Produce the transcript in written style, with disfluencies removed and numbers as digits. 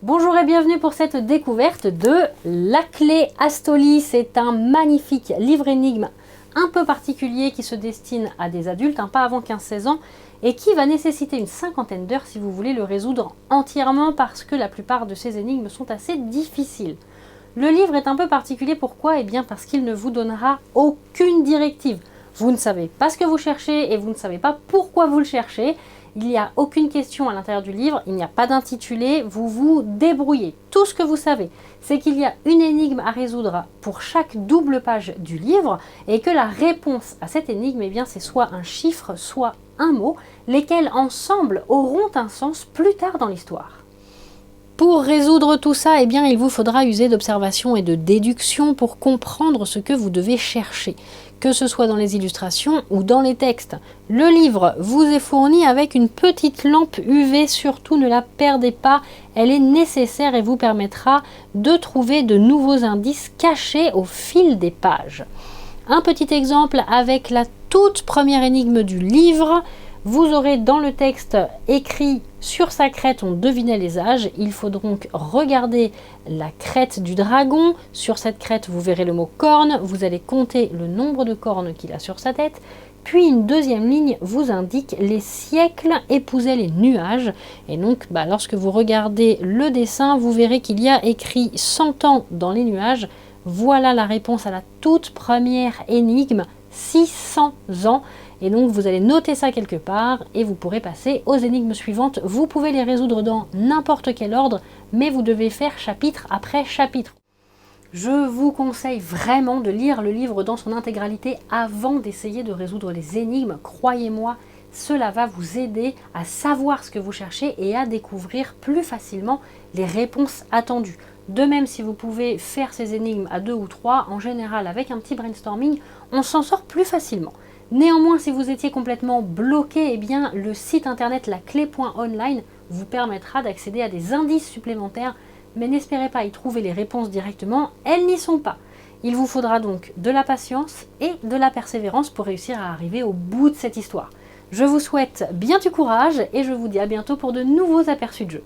Bonjour et bienvenue pour cette découverte de La Clé Astoli. C'est un magnifique livre énigme un peu particulier qui se destine à des adultes, pas avant 15-16 ans, et qui va nécessiter une cinquantaine d'heures si vous voulez le résoudre entièrement parce que la plupart de ces énigmes sont assez difficiles. Le livre est un peu particulier, pourquoi? Eh bien parce qu'il ne vous donnera aucune directive. Vous ne savez pas ce que vous cherchez et vous ne savez pas pourquoi vous le cherchez. Il n'y a aucune question à l'intérieur du livre, il n'y a pas d'intitulé, vous vous débrouillez. Tout ce que vous savez, c'est qu'il y a une énigme à résoudre pour chaque double page du livre et que la réponse à cette énigme, eh bien, c'est soit un chiffre, soit un mot, lesquels ensemble auront un sens plus tard dans l'histoire. Pour résoudre tout ça, eh bien, il vous faudra user d'observation et de déduction pour comprendre ce que vous devez chercher, que ce soit dans les illustrations ou dans les textes. Le livre vous est fourni avec une petite lampe UV, surtout ne la perdez pas, elle est nécessaire et vous permettra de trouver de nouveaux indices cachés au fil des pages. Un petit exemple avec la toute première énigme du livre. Vous aurez dans le texte écrit « Sur sa crête, on devinait les âges ». Il faut donc regarder la crête du dragon. Sur cette crête, vous verrez le mot « corne ». Vous allez compter le nombre de cornes qu'il a sur sa tête. Puis une deuxième ligne vous indique « Les siècles épousaient les nuages ». Et donc, lorsque vous regardez le dessin, vous verrez qu'il y a écrit « 100 ans dans les nuages ». Voilà la réponse à la toute première énigme, 600 ans. Et donc vous allez noter ça quelque part et vous pourrez passer aux énigmes suivantes. Vous pouvez les résoudre dans n'importe quel ordre, mais vous devez faire chapitre après chapitre. Je vous conseille vraiment de lire le livre dans son intégralité avant d'essayer de résoudre les énigmes. Croyez-moi, cela va vous aider à savoir ce que vous cherchez et à découvrir plus facilement les réponses attendues. De même, si vous pouvez faire ces énigmes à 2 ou 3, en général avec un petit brainstorming, on s'en sort plus facilement. Néanmoins, si vous étiez complètement bloqué, eh bien, le site internet laclé.online vous permettra d'accéder à des indices supplémentaires, mais n'espérez pas y trouver les réponses directement, elles n'y sont pas. Il vous faudra donc de la patience et de la persévérance pour réussir à arriver au bout de cette histoire. Je vous souhaite bien du courage et je vous dis à bientôt pour de nouveaux aperçus de jeu.